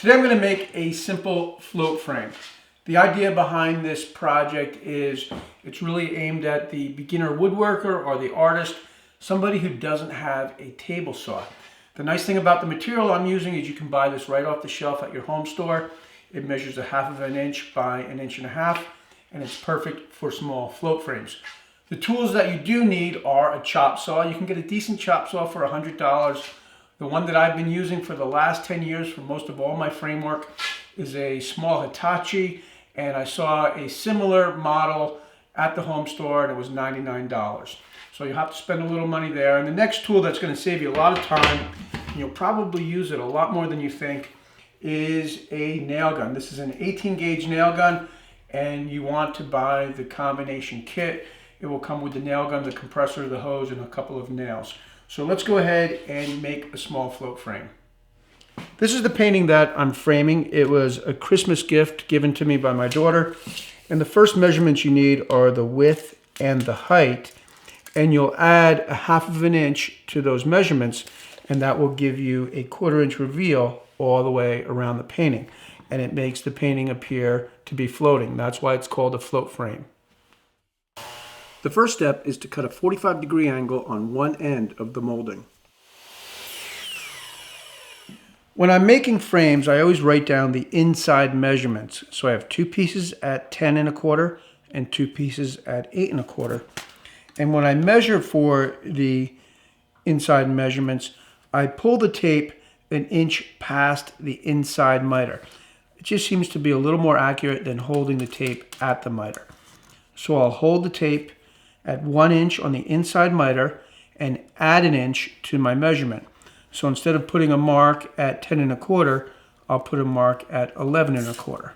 Today I'm going to make a simple float frame. The idea behind this project is it's really aimed at the beginner woodworker or the artist, somebody who doesn't have a table saw. The nice thing about the material I'm using is you can buy this right off the shelf at your home store. It measures 1/2 inch by 1.5 inches, and it's perfect for small float frames. The tools that you do need are a chop saw. You can get a decent chop saw for $100. The one that I've been using for the last 10 years for most of all my framework is a small Hitachi, and I saw a similar model at the home store and it was $99. So you'll have to spend a little money there. And the next tool that's going to save you a lot of time, and you'll probably use it a lot more than you think, is a nail gun. This is an 18 gauge nail gun, and you want to buy the combination kit. It will come with the nail gun, the compressor, the hose, and a couple of nails. So let's go ahead and make a small float frame. This is the painting that I'm framing. It was a Christmas gift given to me by my daughter. And the first measurements you need are the width and the height. And you'll add 1/2 inch to those measurements, and that will give you a 1/4 inch reveal all the way around the painting. And it makes the painting appear to be floating. That's why it's called a float frame. The first step is to cut a 45-degree angle on one end of the molding. When I'm making frames, I always write down the inside measurements. So I have 2 pieces at 10 1/4 and 2 pieces at 8 1/4. And when I measure for the inside measurements, I pull the tape 1 inch past the inside miter. It just seems to be a little more accurate than holding the tape at the miter. So I'll hold the tape at 1 inch on the inside miter and add 1 inch to my measurement. So instead of putting a mark at 10 1/4, I'll put a mark at 11 1/4.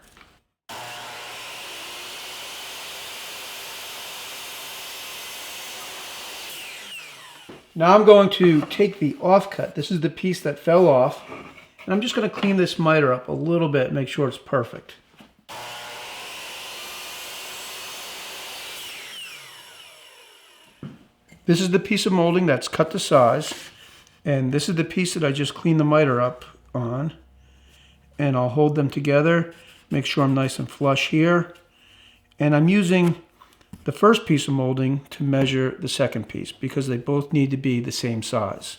Now I'm going to take the offcut. This is the piece that fell off. And I'm just going to clean this miter up a little bit, make sure it's perfect. This is the piece of molding that's cut to size, and this is the piece that I just cleaned the miter up on. And I'll hold them together, make sure I'm nice and flush here. And I'm using the first piece of molding to measure the second piece because they both need to be the same size.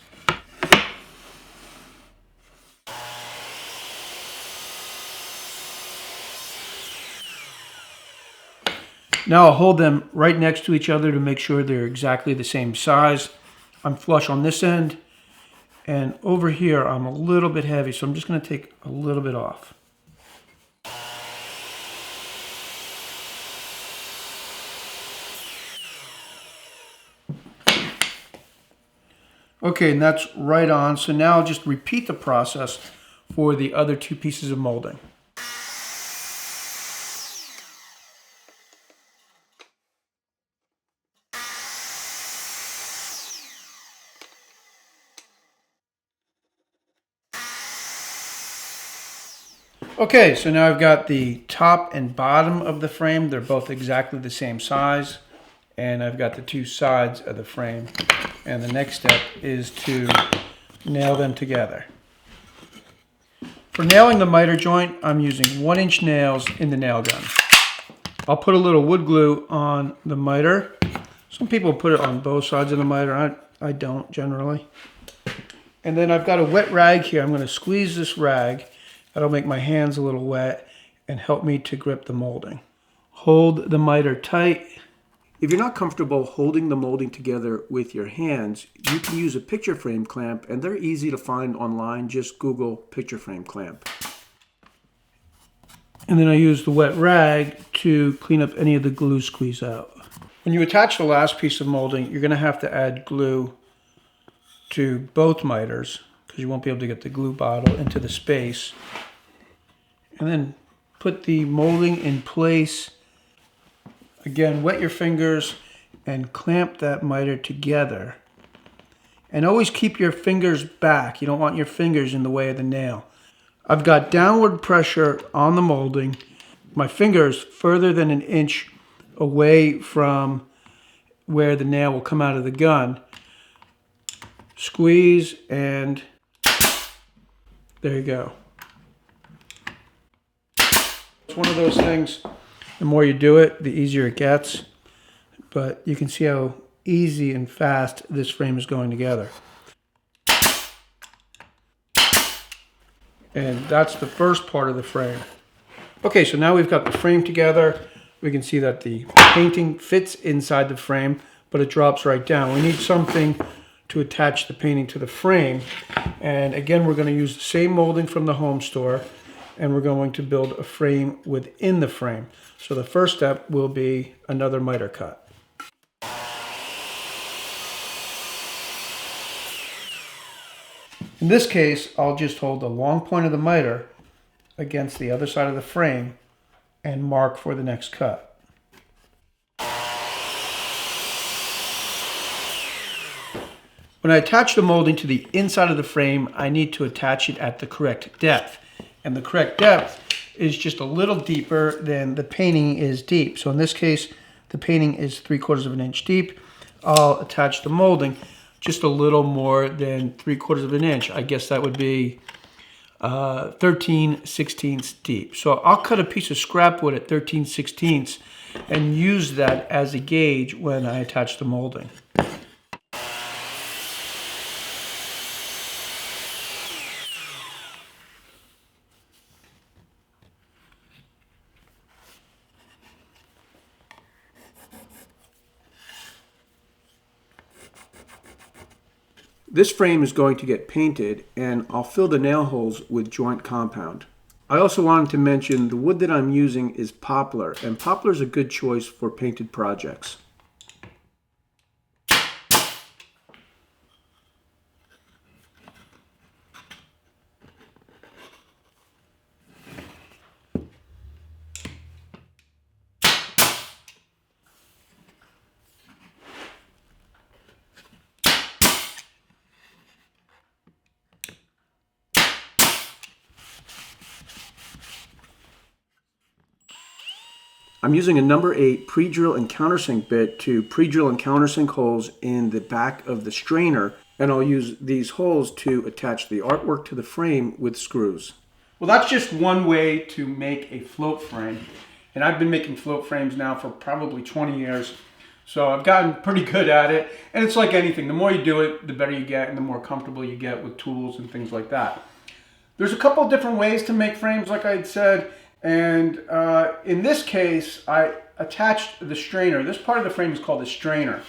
Now I'll hold them right next to each other to make sure they're exactly the same size. I'm flush on this end, and over here I'm a little bit heavy, so I'm just going to take a little bit off. Okay, and that's right on. So now I'll just repeat the process for the other 2 pieces of molding. Okay, so now I've got the top and bottom of the frame. They're both exactly the same size. And I've got the 2 sides of the frame. And the next step is to nail them together. For nailing the miter joint, I'm using 1 inch nails in the nail gun. I'll put a little wood glue on the miter. Some people put it on both sides of the miter. I don't generally. And then I've got a wet rag here. I'm going to squeeze this rag. That'll make my hands a little wet and help me to grip the molding. Hold the miter tight. If you're not comfortable holding the molding together with your hands, you can use a picture frame clamp, and they're easy to find online. Just Google picture frame clamp. And then I use the wet rag to clean up any of the glue squeeze out. When you attach the last piece of molding, you're going to have to add glue to both miters because you won't be able to get the glue bottle into the space. And then put the molding in place. Again, wet your fingers and clamp that miter together. And always keep your fingers back. You don't want your fingers in the way of the nail. I've got downward pressure on the molding. My fingers further than 1 inch away from where the nail will come out of the gun. Squeeze, and there you go. It's one of those things, the more you do it, the easier it gets. But you can see how easy and fast this frame is going together. And that's the first part of the frame. Okay, so now we've got the frame together. We can see that the painting fits inside the frame, but it drops right down. We need something to attach the painting to the frame. And again, we're going to use the same molding from the home store, and we're going to build a frame within the frame. So the first step will be another miter cut. In this case, I'll just hold the long point of the miter against the other side of the frame and mark for the next cut. When I attach the molding to the inside of the frame, I need to attach it at the correct depth. And the correct depth is just a little deeper than the painting is deep. So in this case, the painting is 3/4 of an inch deep. I'll attach the molding just a little more than 3/4 of an inch. I guess that would be 13/16 deep. So I'll cut a piece of scrap wood at 13/16 and use that as a gauge when I attach the molding. This frame is going to get painted, and I'll fill the nail holes with joint compound. I also wanted to mention the wood that I'm using is poplar, and poplar is a good choice for painted projects. I'm using a number 8 pre-drill and countersink bit to pre-drill and countersink holes in the back of the strainer, and I'll use these holes to attach the artwork to the frame with screws. Well, that's just one way to make a float frame, and I've been making float frames now for probably 20 years, so I've gotten pretty good at it. And it's like anything, the more you do it, the better you get and the more comfortable you get with tools and things like that. There's a couple of different ways to make frames, like I had said. And in this case, I attached the strainer. This part of the frame is called the strainer.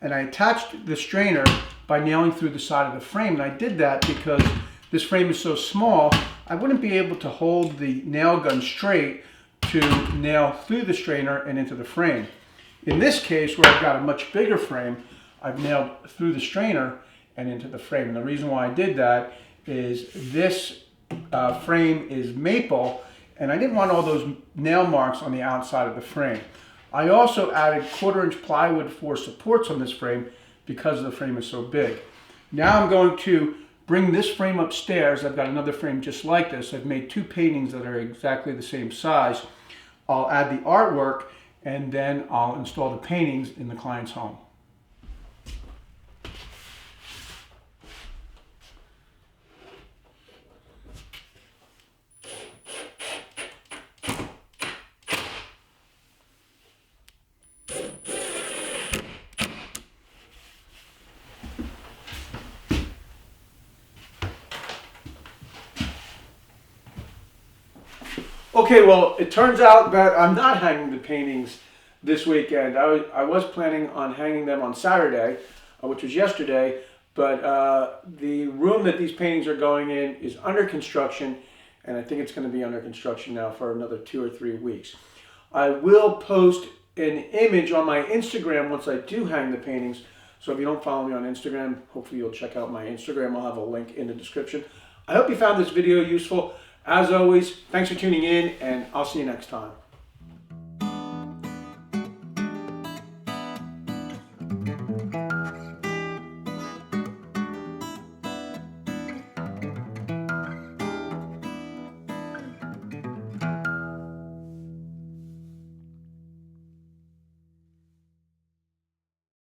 And I attached the strainer by nailing through the side of the frame. And I did that because this frame is so small, I wouldn't be able to hold the nail gun straight to nail through the strainer and into the frame. In this case, where I've got a much bigger frame, I've nailed through the strainer and into the frame. And the reason why I did that is this frame is maple, and I didn't want all those nail marks on the outside of the frame. I also added 1/4 inch plywood for supports on this frame because the frame is so big. Now I'm going to bring this frame upstairs. I've got another frame just like this. I've made 2 paintings that are exactly the same size. I'll add the artwork, and then I'll install the paintings in the client's home. Okay, well, it turns out that I'm not hanging the paintings this weekend. I was planning on hanging them on Saturday, which was yesterday, but the room that these paintings are going in is under construction, and I think it's going to be under construction now for another 2 or 3 weeks. I will post an image on my Instagram once I do hang the paintings, so if you don't follow me on Instagram, hopefully you'll check out my Instagram. I'll have a link in the description. I hope you found this video useful. As always, thanks for tuning in, and I'll see you next time.